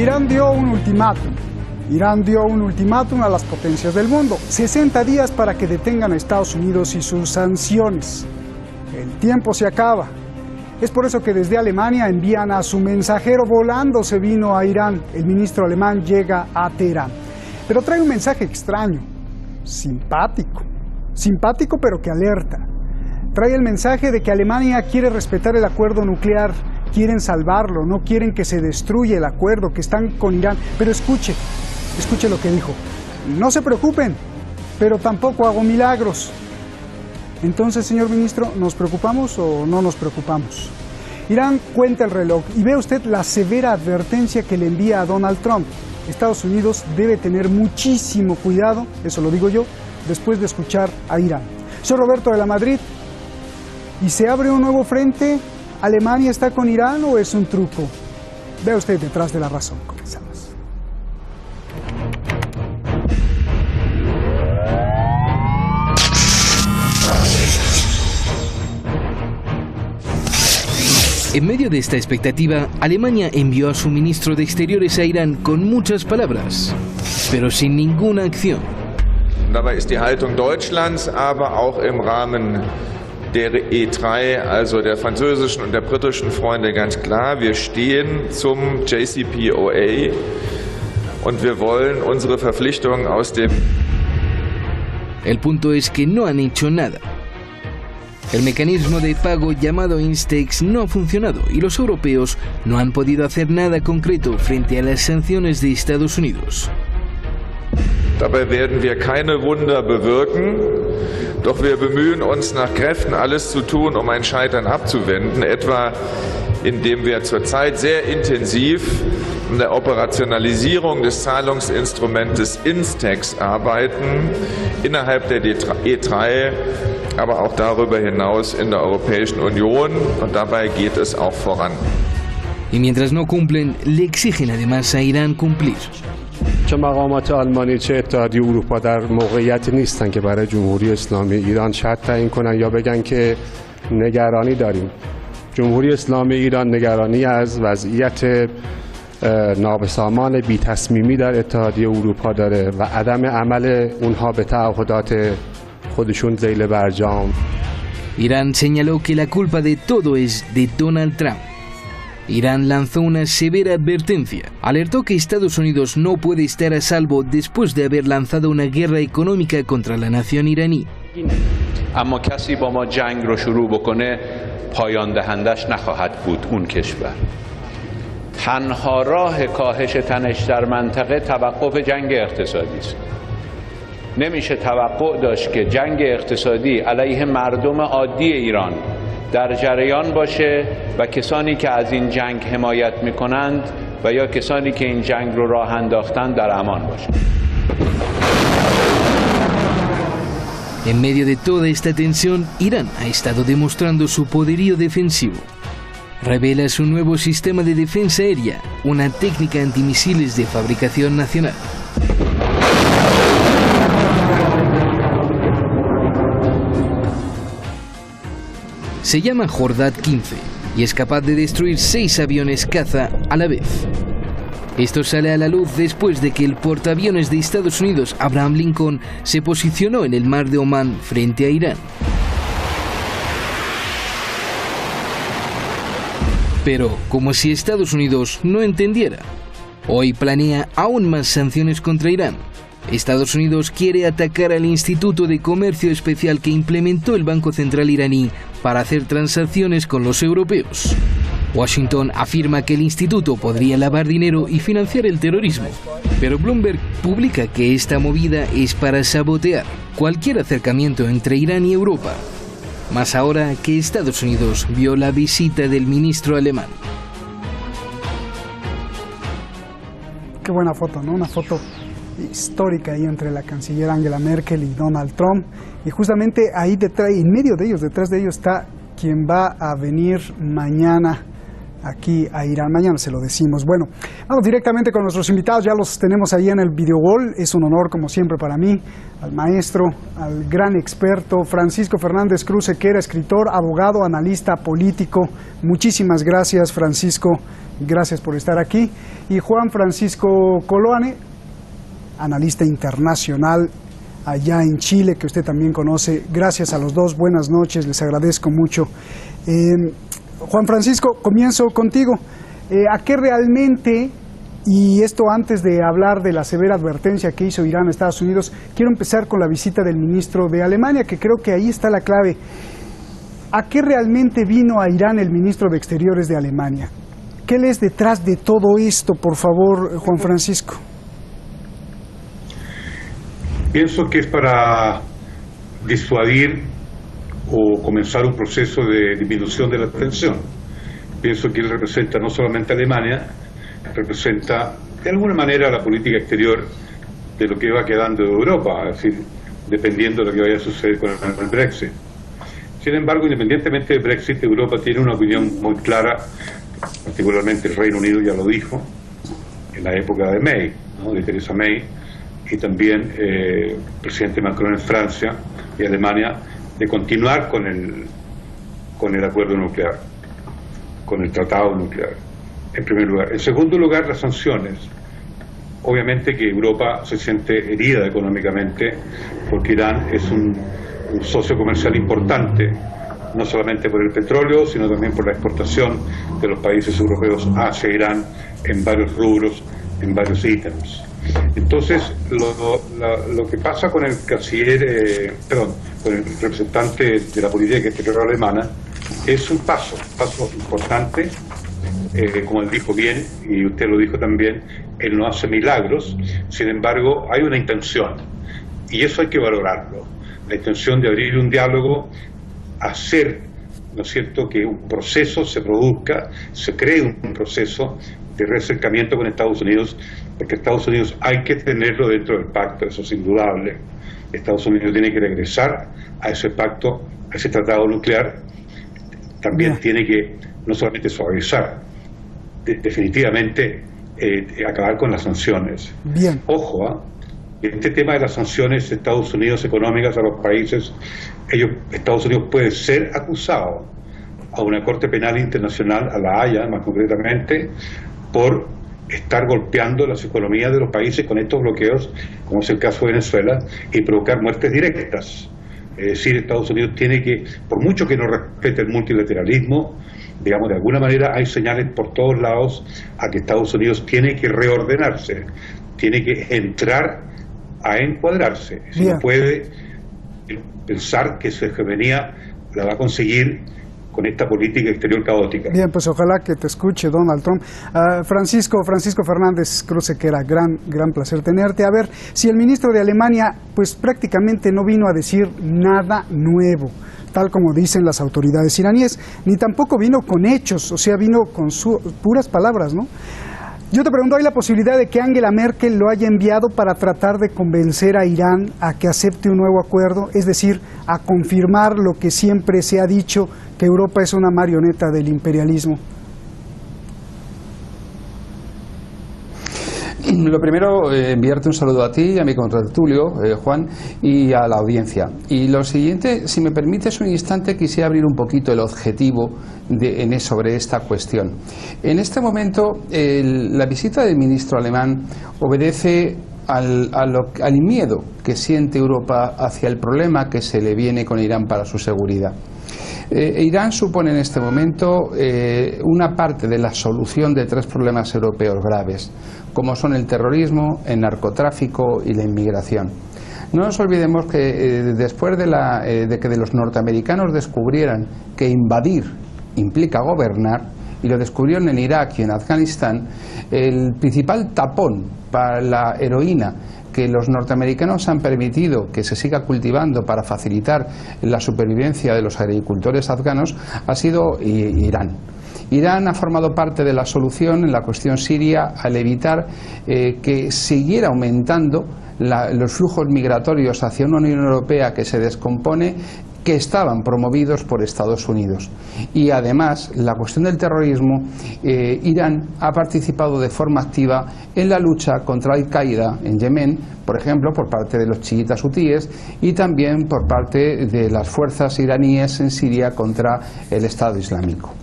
Irán dio un ultimátum. Irán dio un ultimátum a las potencias del mundo. 60 días para que detengan a Estados Unidos y sus sanciones. El tiempo se acaba. Es por eso que desde Alemania envían a su mensajero volando, se vino a Irán. El ministro alemán llega a Teherán. Pero trae un mensaje extraño, simpático. Simpático pero que alerta. Trae el mensaje de que Alemania quiere respetar el acuerdo nuclear. Quieren salvarlo, no quieren que se destruya el acuerdo, que están con Irán. Pero escuche lo que dijo. No se preocupen, pero tampoco hago milagros. Entonces, señor ministro, ¿nos preocupamos o no nos preocupamos? Irán cuenta el reloj y ve usted la severa advertencia que le envía a Donald Trump. Estados Unidos debe tener muchísimo cuidado, eso lo digo yo, después de escuchar a Irán. Soy Roberto de la Madrid. ¿Y se abre un nuevo frente? ¿Alemania está con Irán o es un truco? Vea usted detrás de la razón. Comenzamos. En medio de esta expectativa, Alemania envió a su ministro de Exteriores a Irán con muchas palabras, pero sin ninguna acción. Dabei ist die Haltung Deutschlands, aber auch im Rahmen der E3, also der französischen und der britischen Freunde, ganz klar. Wir stehen zum JCPOA und wir wollen unsere Verpflichtungen aus dem... El punto es que no han hecho nada. El mecanismo de pago llamado Instex no ha funcionado y los europeos no han podido hacer nada concreto frente a las sanciones de Estados Unidos. Dabei werden wir keine Wunder bewirken, doch wir bemühen uns nach Kräften alles zu tun, um ein Scheitern abzuwenden, etwa indem wir zurzeit sehr intensiv an der Operationalisierung des Zahlungsinstrumentes Instex arbeiten, innerhalb der E3, aber auch darüber hinaus in der Europäischen Union, und dabei geht es auch voran. Y mientras no cumplen, le exigen además a Irán cumplir. چه مقامات آلمانی چه اتحادیه اروپا در موقعیتی نیستن که برای جمهوری اسلامی ایران شرط تعیین کنن یا بگن که نگرانی داریم. جمهوری اسلامی ایران نگرانی از وضعیت نابسامان بی تصمیمی در اتحادیه اروپا داره و عدم عمل اونها به تعهدات خودشون ذیل برجام. Irán señaló que la culpa de todo es de Donald Trump. Irán lanzó una severa advertencia. Alertó que Estados Unidos no puede estar a salvo después de haber lanzado una guerra económica contra la nación iraní. اما کسی با ما جنگ رو شروع بکنه پایان دهندش نخواهد بود اون کشور. تنها راه کاهش تنش در منطقه توقف جنگ اقتصادی است. نمیشه توقع داشت که جنگ اقتصادی علیه مردم عادی ایران در جریان باشه و کسانی که از این جنگ حمایت میکنند و یا کسانی که این جنگ رو راه انداختند در امان باشند. En medio de toda esta tensión, Irán ha estado demostrando su poderío defensivo. Revela su nuevo sistema de defensa aérea, una técnica antimisiles de fabricación nacional. Se llama Jordad 15 y es capaz de destruir 6 aviones caza a la vez. Esto sale a la luz después de que el portaaviones de Estados Unidos, Abraham Lincoln, se posicionó en el mar de Omán frente a Irán. Pero, como si Estados Unidos no entendiera, hoy planea aún más sanciones contra Irán. Estados Unidos quiere atacar al Instituto de Comercio Especial que implementó el Banco Central iraní para hacer transacciones con los europeos. Washington afirma que el instituto podría lavar dinero y financiar el terrorismo, pero Bloomberg publica que esta movida es para sabotear cualquier acercamiento entre Irán y Europa, más ahora que Estados Unidos vio la visita del ministro alemán. Qué buena foto, ¿no? Una foto histórica ahí entre la canciller Angela Merkel y Donald Trump, y justamente ahí detrás, en medio de ellos, detrás de ellos está quien va a venir mañana aquí a Irán. Mañana se lo decimos. Bueno, vamos directamente con nuestros invitados, ya los tenemos ahí en el video wall. Es un honor, como siempre, para mí, al maestro, al gran experto Francisco Fernández Cruz Sequera, escritor, abogado, analista político. Muchísimas gracias, Francisco, gracias por estar aquí. Y Juan Francisco Coloane, analista internacional allá en Chile, que usted también conoce. Gracias a los dos, buenas noches, les agradezco mucho. Juan Francisco, comienzo contigo. ¿A qué realmente, y esto antes de hablar de la severa advertencia que hizo Irán a Estados Unidos, quiero empezar con la visita del ministro de Alemania, que creo que ahí está la clave. ¿A qué realmente vino a Irán el ministro de Exteriores de Alemania? ¿Qué es detrás de todo esto, por favor, Juan Francisco? Pienso que es para disuadir o comenzar un proceso de disminución de la tensión. Pienso que él representa no solamente a Alemania, representa de alguna manera la política exterior de lo que va quedando de Europa, es decir, dependiendo de lo que vaya a suceder con el Brexit. Sin embargo, independientemente del Brexit, Europa tiene una opinión muy clara, particularmente el Reino Unido ya lo dijo, en la época de May, ¿no?, de Theresa May, y también el presidente Macron en Francia y Alemania, de continuar con el acuerdo nuclear, con el tratado nuclear, en primer lugar. En segundo lugar, las sanciones. Obviamente que Europa se siente herida económicamente porque Irán es un socio comercial importante, no solamente por el petróleo, sino también por la exportación de los países europeos hacia Irán en varios rubros, en varios ítems. Entonces, lo que pasa con el canciller, con el representante de la política exterior alemana, es un paso importante. Como él dijo bien, y usted lo dijo también, él no hace milagros. Sin embargo, hay una intención, y eso hay que valorarlo. La intención de abrir un diálogo, hacer, ¿no es cierto?, que un proceso se produzca, se cree un proceso de reacercamiento con Estados Unidos, porque Estados Unidos hay que tenerlo dentro del pacto, eso es indudable. Estados Unidos tiene que regresar a ese pacto, a ese tratado nuclear. También tiene que no solamente suavizar, definitivamente acabar con las sanciones. Bien. Ojo, este tema de las sanciones de Estados Unidos económicas a los países, Estados Unidos puede ser acusado a una Corte Penal Internacional, a la Haya más concretamente, por estar golpeando las economías de los países con estos bloqueos, como es el caso de Venezuela, y provocar muertes directas. Es decir, Estados Unidos tiene que, por mucho que no respete el multilateralismo, digamos, de alguna manera hay señales por todos lados a que Estados Unidos tiene que reordenarse, tiene que entrar a encuadrarse. Si no puede pensar que su hegemonía la va a conseguir con esta política exterior caótica. Bien, pues ojalá que te escuche Donald Trump. Francisco Fernández Cruz Sequera, gran placer tenerte. A ver, si el ministro de Alemania pues prácticamente no vino a decir nada nuevo, tal como dicen las autoridades iraníes, ni tampoco vino con hechos, o sea, vino con puras palabras, ¿no? Yo te pregunto, ¿hay la posibilidad de que Angela Merkel lo haya enviado para tratar de convencer a Irán a que acepte un nuevo acuerdo? Es decir, a confirmar lo que siempre se ha dicho, que Europa es una marioneta del imperialismo. Lo primero, enviarte un saludo a ti, a mi contertulio, Juan, y a la audiencia. Y lo siguiente, si me permites un instante, quisiera abrir un poquito el objetivo sobre esta cuestión. En este momento, la visita del ministro alemán obedece al miedo que siente Europa hacia el problema que se le viene con Irán para su seguridad. Irán supone en este momento una parte de la solución de tres problemas europeos graves, como son el terrorismo, el narcotráfico y la inmigración. No nos olvidemos que después de que los norteamericanos descubrieran que invadir implica gobernar, y lo descubrieron en Irak y en Afganistán, el principal tapón para la heroína que los norteamericanos han permitido que se siga cultivando para facilitar la supervivencia de los agricultores afganos ha sido Irán. Irán ha formado parte de la solución en la cuestión siria al evitar que siguiera aumentando los flujos migratorios hacia una Unión Europea que se descompone que estaban promovidos por Estados Unidos. Y además, la cuestión del terrorismo, Irán ha participado de forma activa en la lucha contra Al-Qaeda en Yemen, por ejemplo, por parte de los chiitas hutíes y también por parte de las fuerzas iraníes en Siria contra el Estado Islámico.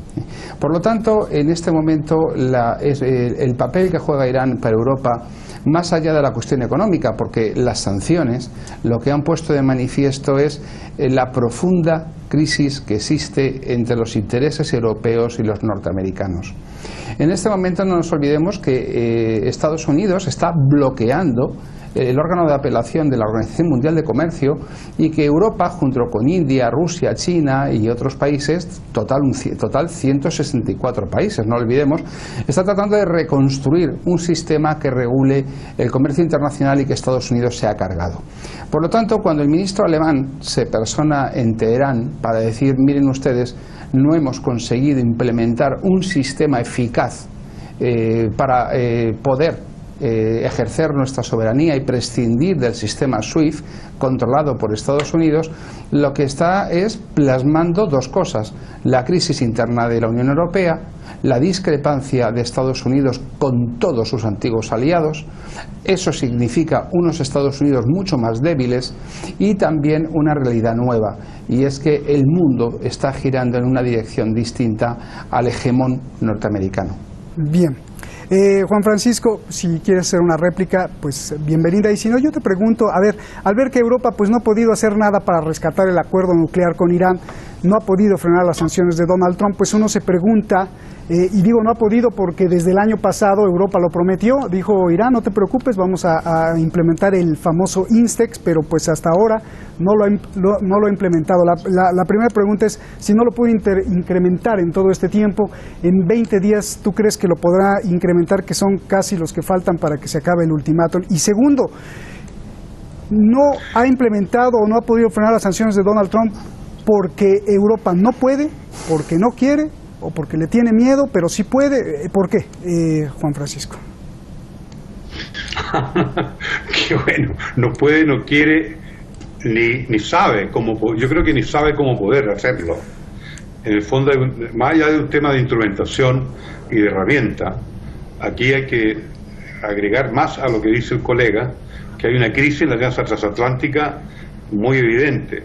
Por lo tanto, en este momento el papel que juega Irán para Europa, más allá de la cuestión económica, porque las sanciones lo que han puesto de manifiesto es la profunda crisis que existe entre los intereses europeos y los norteamericanos. En este momento no nos olvidemos que Estados Unidos está bloqueando el órgano de apelación de la Organización Mundial de Comercio y que Europa, junto con India, Rusia, China y otros países, total 164 países, no olvidemos, está tratando de reconstruir un sistema que regule el comercio internacional y que Estados Unidos se ha cargado. Por lo tanto, cuando el ministro alemán se persona en Teherán para decir, miren ustedes, no hemos conseguido implementar un sistema eficaz para poder ejercer nuestra soberanía y prescindir del sistema SWIFT controlado por Estados Unidos, lo que está es plasmando dos cosas: la crisis interna de la Unión Europea, la discrepancia de Estados Unidos con todos sus antiguos aliados. Eso significa unos Estados Unidos mucho más débiles y también una realidad nueva, y es que el mundo está girando en una dirección distinta al hegemón norteamericano. Bien. Juan Francisco, si quieres hacer una réplica, pues bienvenida. Y si no, yo te pregunto, a ver, al ver que Europa pues no ha podido hacer nada para rescatar el acuerdo nuclear con Irán, no ha podido frenar las sanciones de Donald Trump, pues uno se pregunta, y digo no ha podido porque desde el año pasado Europa lo prometió, dijo Irán, no te preocupes, vamos a implementar el famoso INSTEX, pero pues hasta ahora no lo ha implementado. La primera pregunta es, si no lo puede incrementar en todo este tiempo, en 20 días, ¿tú crees que lo podrá incrementar, que son casi los que faltan para que se acabe el ultimátum? Y segundo, no ha implementado o no ha podido frenar las sanciones de Donald Trump porque Europa no puede, porque no quiere o porque le tiene miedo, pero sí puede. ¿Por qué, Juan Francisco? Qué bueno, no puede, no quiere, ni sabe cómo. Yo creo que ni sabe cómo poder hacerlo. En el fondo, más allá de un tema de instrumentación y de herramienta, aquí hay que agregar más a lo que dice el colega, que hay una crisis en la alianza transatlántica muy evidente.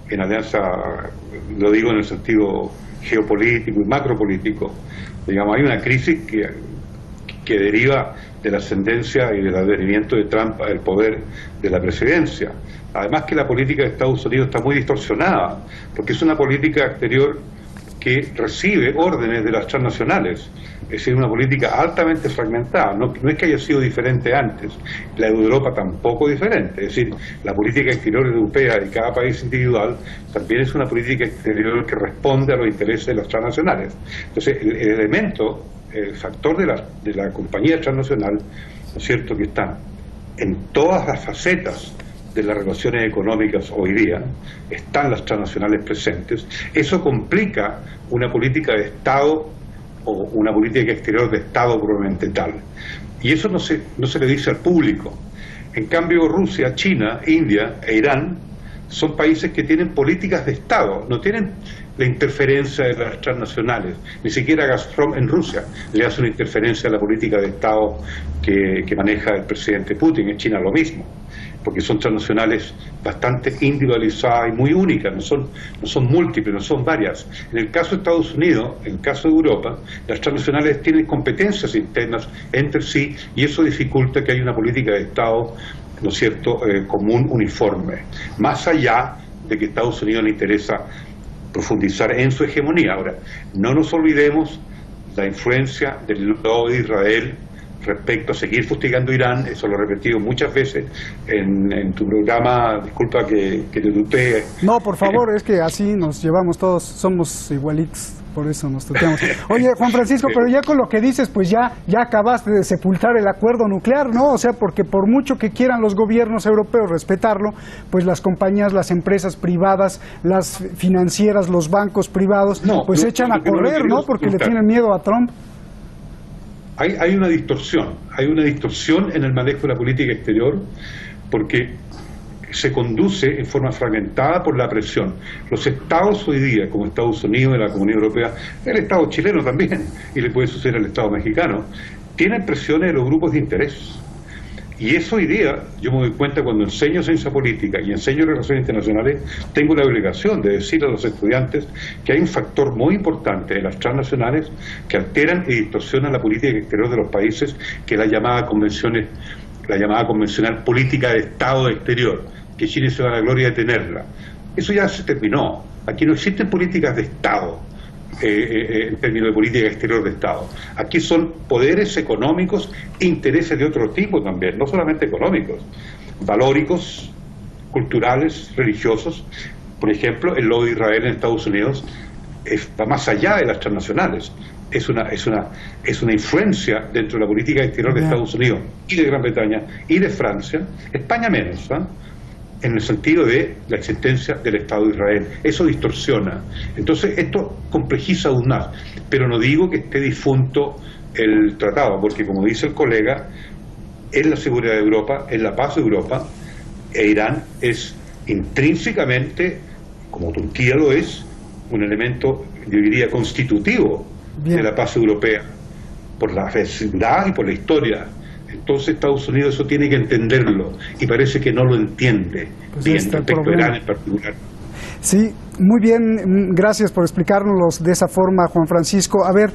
En la alianza, lo digo en el sentido geopolítico y macropolítico, digamos, hay una crisis que deriva de la ascendencia y del advenimiento de Trump al poder de la presidencia. Además que la política de Estados Unidos está muy distorsionada, porque es una política exterior que recibe órdenes de las transnacionales, es decir, una política altamente fragmentada. No es que haya sido diferente antes, la de Europa tampoco diferente, es decir, la política exterior europea de cada país individual también es una política exterior que responde a los intereses de las transnacionales. Entonces, el elemento, el factor de la compañía transnacional, ¿no es cierto?, que está en todas las facetas de las relaciones económicas hoy día, están las transnacionales presentes. Eso complica una política de Estado o una política exterior de Estado probablemente tal. Y eso no se le dice al público. En cambio, Rusia, China, India e Irán son países que tienen políticas de Estado, no tienen la interferencia de las transnacionales. Ni siquiera Gazprom en Rusia le hace una interferencia a la política de Estado que maneja el presidente Putin. En China lo mismo, porque son transnacionales bastante individualizadas y muy únicas, no son múltiples, no son varias. En el caso de Estados Unidos, en el caso de Europa, las transnacionales tienen competencias internas entre sí y eso dificulta que haya una política de Estado, ¿no es cierto?, común, uniforme. Más allá de que a Estados Unidos le interesa profundizar en su hegemonía. Ahora, no nos olvidemos la influencia del lobby de Israel respecto a seguir fustigando a Irán. Eso lo he repetido muchas veces en tu programa. Disculpa que te tutee. No, por favor, es que así nos llevamos todos, somos igualitos, por eso nos tuteamos. Oye, Juan Francisco, pero ya con lo que dices, pues ya acabaste de sepultar el acuerdo nuclear, ¿no? O sea, porque por mucho que quieran los gobiernos europeos respetarlo, pues las compañías, las empresas privadas, las financieras, los bancos privados, pues echan a correr, ¿no? Porque le tienen miedo a Trump. Hay una distorsión en el manejo de la política exterior, porque se conduce en forma fragmentada por la presión. Los estados hoy día, como Estados Unidos, la Comunidad Europea, el Estado chileno también, y le puede suceder al Estado mexicano, tienen presiones de los grupos de interés. Y eso hoy día, yo me doy cuenta cuando enseño ciencia política y enseño relaciones internacionales, tengo la obligación de decir a los estudiantes que hay un factor muy importante de las transnacionales que alteran y distorsionan la política exterior de los países, que es la llamada convencional política de Estado exterior, que Chile se da la gloria de tenerla. Eso ya se terminó. Aquí no existen políticas de Estado en términos de política exterior de Estado. Aquí son poderes económicos e intereses de otro tipo también, no solamente económicos, valóricos, culturales, religiosos. Por ejemplo, el lobby de Israel en Estados Unidos va más allá de las transnacionales. Es una influencia dentro de la política exterior de Estados Unidos y de Gran Bretaña y de Francia, España menos, en el sentido de la existencia del Estado de Israel. Eso distorsiona. Entonces esto complejiza aún más, pero no digo que esté difunto el tratado, porque como dice el colega, es la seguridad de Europa, es la paz de Europa, e Irán es intrínsecamente, como Turquía lo es, un elemento, yo diría, constitutivo de la paz europea, por la vecindad y por la historia. Entonces Estados Unidos eso tiene que entenderlo, y parece que no lo entiende bien, respecto a Irán en particular. Sí, muy bien, gracias por explicárnoslo de esa forma, Juan Francisco. A ver,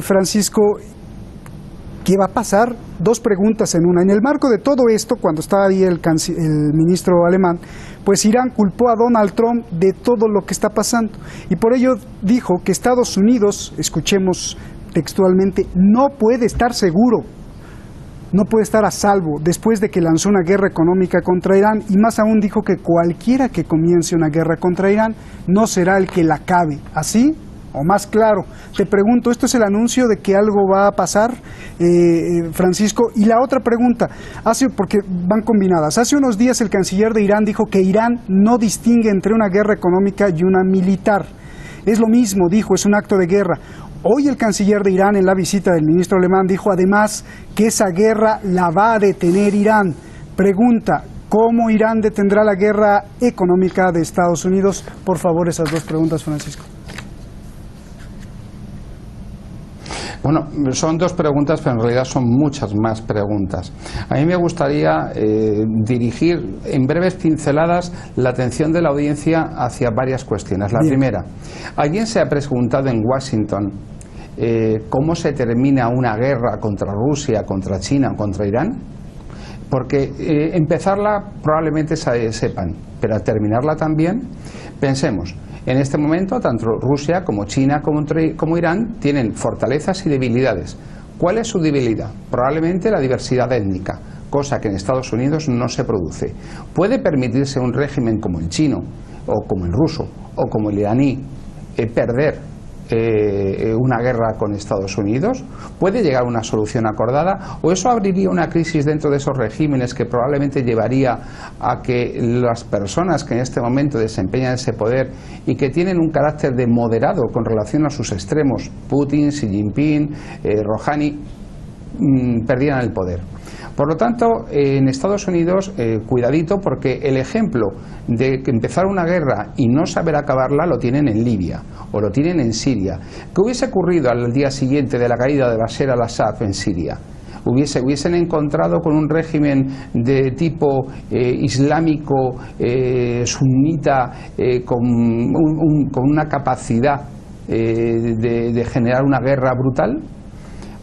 Francisco, ¿qué va a pasar? Dos preguntas en una. En el marco de todo esto, cuando estaba ahí el ministro alemán, pues Irán culpó a Donald Trump de todo lo que está pasando, y por ello dijo que Estados Unidos, escuchemos textualmente, no puede estar seguro, no puede estar a salvo después de que lanzó una guerra económica contra Irán, y más aún dijo que cualquiera que comience una guerra contra Irán no será el que la acabe. ¿Así o más claro? Te pregunto, ¿esto es el anuncio de que algo va a pasar, Francisco? Y la otra pregunta, porque van combinadas. Hace unos días el canciller de Irán dijo que Irán no distingue entre una guerra económica y una militar. Es lo mismo, dijo, es un acto de guerra. Hoy el canciller de Irán, en la visita del ministro alemán, dijo además que esa guerra la va a detener Irán. Pregunta, ¿cómo Irán detendrá la guerra económica de Estados Unidos? Por favor, esas dos preguntas, Francisco. Bueno, son dos preguntas, pero en realidad son muchas más preguntas. A mí me gustaría dirigir en breves pinceladas la atención de la audiencia hacia varias cuestiones. La primera, ¿alguien se ha preguntado en Washington cómo se termina una guerra contra Rusia, contra China, contra Irán? Porque empezarla probablemente sepan, pero terminarla también, pensemos. En este momento, tanto Rusia como China como Irán tienen fortalezas y debilidades. ¿Cuál es su debilidad? Probablemente la diversidad étnica, cosa que en Estados Unidos no se produce. ¿Puede permitirse un régimen como el chino, o como el ruso, o como el iraní, perder una guerra con Estados Unidos? ¿Puede llegar a una solución acordada? ¿O eso abriría una crisis dentro de esos regímenes que probablemente llevaría a que las personas que en este momento desempeñan ese poder y que tienen un carácter de moderado con relación a sus extremos, Putin, Xi Jinping, Rouhani, perdieran el poder? Por lo tanto, en Estados Unidos, cuidadito, porque el ejemplo de que empezar una guerra y no saber acabarla lo tienen en Libia o lo tienen en Siria. ¿Qué hubiese ocurrido al día siguiente de la caída de Bashar al-Assad en Siria? Hubiesen encontrado con un régimen de tipo islámico, sunita, con una capacidad de generar una guerra brutal.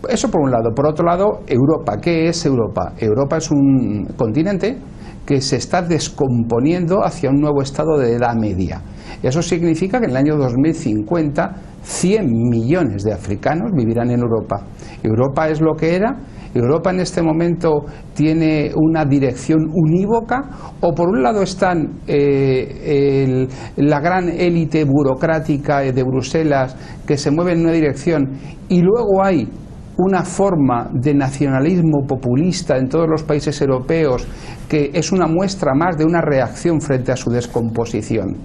Eso por un lado. Por otro lado, Europa. ¿Qué es Europa? Europa es un continente que se está descomponiendo hacia un nuevo estado de edad media. Eso significa que en el año 2050 100 millones de africanos vivirán en Europa. Europa es lo que era. Europa en este momento tiene una dirección unívoca, o por un lado están la gran élite burocrática de Bruselas que se mueve en una dirección, y luego hay una forma de nacionalismo populista en todos los países europeos que es una muestra más de una reacción frente a su descomposición.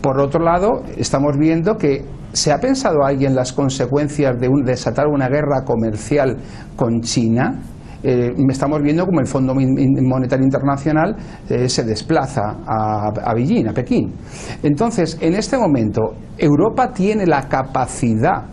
Por otro lado, estamos viendo que ¿se ha pensado alguien las consecuencias de desatar una guerra comercial con China? estamos viendo como el Fondo Monetario Internacional se desplaza a Beijing, a Pekín. Entonces, en este momento, Europa tiene la capacidad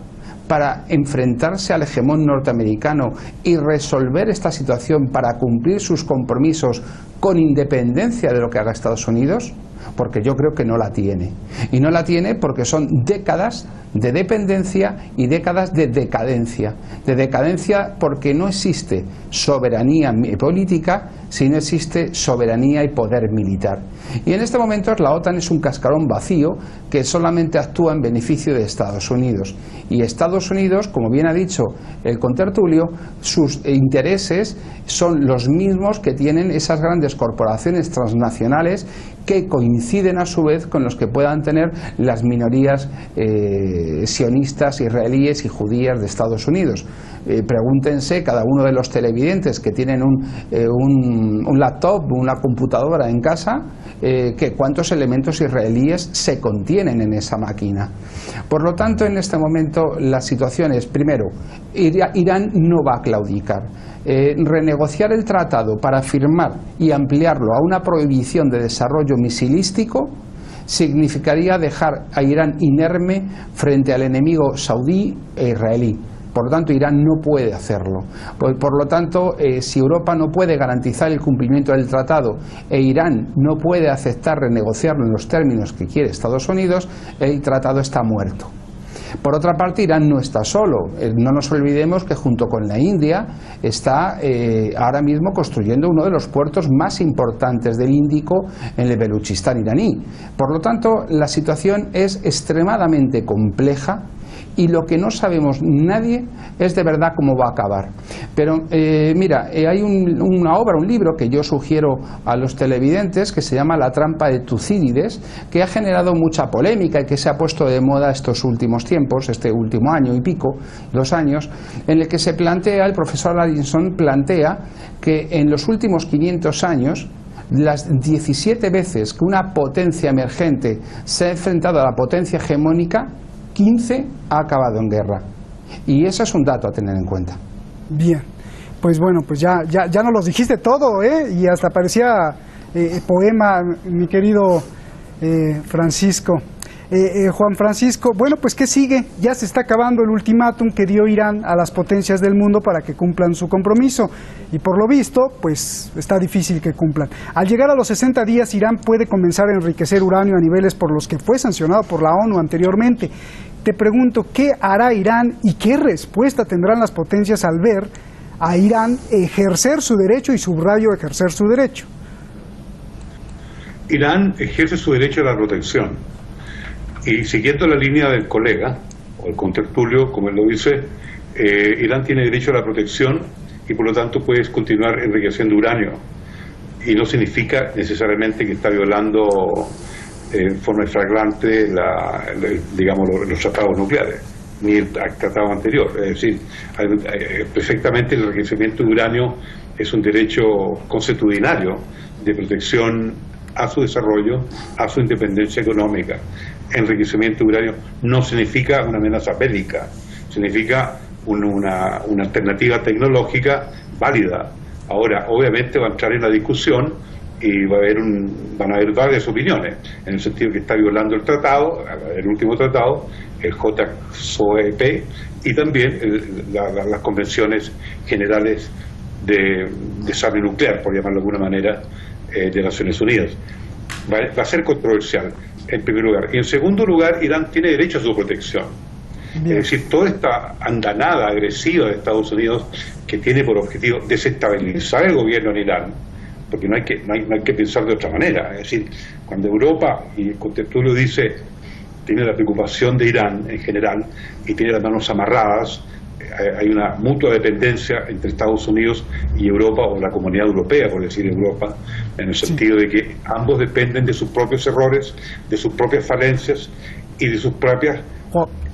para enfrentarse al hegemón norteamericano y resolver esta situación para cumplir sus compromisos con independencia de lo que haga Estados Unidos, porque yo creo que no la tiene. Y no la tiene porque son décadas de dependencia y décadas de decadencia. De decadencia porque no existe soberanía política si no existe soberanía y poder militar. Y en este momento la OTAN es un cascarón vacío que solamente actúa en beneficio de Estados Unidos. Y Estados Unidos, como bien ha dicho el contertulio, sus intereses son los mismos que tienen esas grandes corporaciones transnacionales que coinciden a su vez con los que puedan tener las minorías sionistas, israelíes y judías de Estados Unidos. Pregúntense cada uno de los televidentes que tienen un laptop, una computadora en casa, que cuántos elementos israelíes se contienen en esa máquina. Por lo tanto, en este momento la situación es, primero, Irán no va a claudicar. Renegociar el tratado para firmar y ampliarlo a una prohibición de desarrollo misilístico significaría dejar a Irán inerme frente al enemigo saudí e israelí. Por lo tanto, Irán no puede hacerlo. Por lo tanto, si Europa no puede garantizar el cumplimiento del tratado e Irán no puede aceptar renegociarlo en los términos que quiere Estados Unidos, el tratado está muerto. Por otra parte, Irán no está solo. No nos olvidemos que junto con la India está ahora mismo construyendo uno de los puertos más importantes del Índico en el Baluchistán iraní. Por lo tanto, la situación es extremadamente compleja y lo que no sabemos nadie es de verdad cómo va a acabar. Pero mira, hay una obra, un libro que yo sugiero a los televidentes que se llama La trampa de Tucídides, que ha generado mucha polémica y que se ha puesto de moda estos últimos tiempos, este último año y pico, 2 años, en el que se plantea, el profesor Addison plantea que en los últimos 500 años las 17 veces que una potencia emergente se ha enfrentado a la potencia hegemónica, 15 ha acabado en guerra. Y eso es un dato a tener en cuenta. Bien, pues bueno, pues ya nos los dijiste todo, y hasta parecía poema, mi querido Francisco. Juan Francisco, bueno, pues ¿qué sigue? Ya se está acabando el ultimátum que dio Irán a las potencias del mundo para que cumplan su compromiso, y por lo visto, pues está difícil que cumplan. Al llegar a los 60 días, Irán puede comenzar a enriquecer uranio a niveles por los que fue sancionado por la ONU anteriormente. Te pregunto, ¿qué hará Irán y qué respuesta tendrán las potencias al ver a Irán ejercer su derecho, y subrayo ejercer su derecho? Irán ejerce su derecho a la protección. Y siguiendo la línea del colega, o el contertulio, como él lo dice, Irán tiene derecho a la protección y por lo tanto puede continuar enriqueciendo uranio. Y no significa necesariamente que está violando en forma flagrante los tratados nucleares, ni el tratado anterior. Es decir, perfectamente el enriquecimiento de uranio es un derecho consuetudinario de protección a su desarrollo, a su independencia económica. Enriquecimiento de uranio no significa una amenaza bélica, significa una alternativa tecnológica válida. Ahora, obviamente va a entrar en la discusión y van a haber varias opiniones, en el sentido que está violando el tratado, el último tratado, el JCPOA, y también las convenciones generales de desarme nuclear, por llamarlo de alguna manera, de Naciones Unidas. Va a ser controversial, en primer lugar. Y en segundo lugar, Irán tiene derecho a su protección. Bien. Es decir, toda esta andanada agresiva de Estados Unidos, que tiene por objetivo desestabilizar el gobierno en Irán, porque no hay que pensar de otra manera. Es decir, cuando Europa, y el contertulio dice, tiene la preocupación de Irán en general y tiene las manos amarradas, hay una mutua dependencia entre Estados Unidos y Europa, o la Comunidad Europea, por decir Europa, en el sentido de que ambos dependen de sus propios errores, de sus propias falencias y de sus propias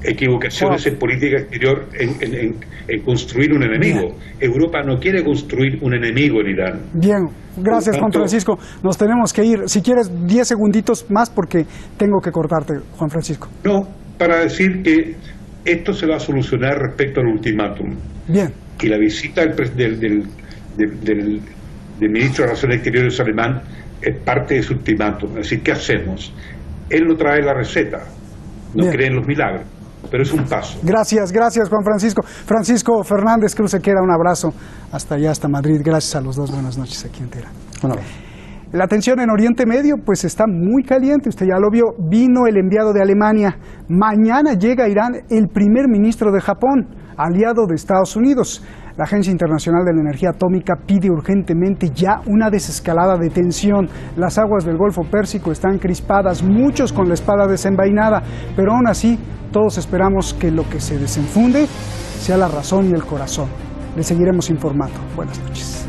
equivocaciones en política exterior en construir un enemigo. Bien. Europa no quiere construir un enemigo en Irán. Bien, gracias Juan Francisco. Nos tenemos que ir. Si quieres 10 segunditos más porque tengo que cortarte, Juan Francisco. No, para decir que esto se va a solucionar respecto al ultimátum. Bien. Y la visita del del ministro de Relaciones Exteriores alemán es parte de su ultimátum. Es decir, ¿qué hacemos? Él no trae la receta, no cree en los milagros, pero es un paso. Gracias, gracias Juan Francisco. Francisco Fernández Cruz Sequera, un abrazo hasta allá, hasta Madrid. Gracias a los dos, buenas noches aquí en Teherán. Bueno. La tensión en Oriente Medio pues está muy caliente, usted ya lo vio, vino el enviado de Alemania, mañana llega a Irán el primer ministro de Japón, aliado de Estados Unidos. La Agencia Internacional de la Energía Atómica pide urgentemente ya una desescalada de tensión. Las aguas del Golfo Pérsico están crispadas, muchos con la espada desenvainada, pero aún así todos esperamos que lo que se desenfunde sea la razón y el corazón. Les seguiremos informando. Buenas noches.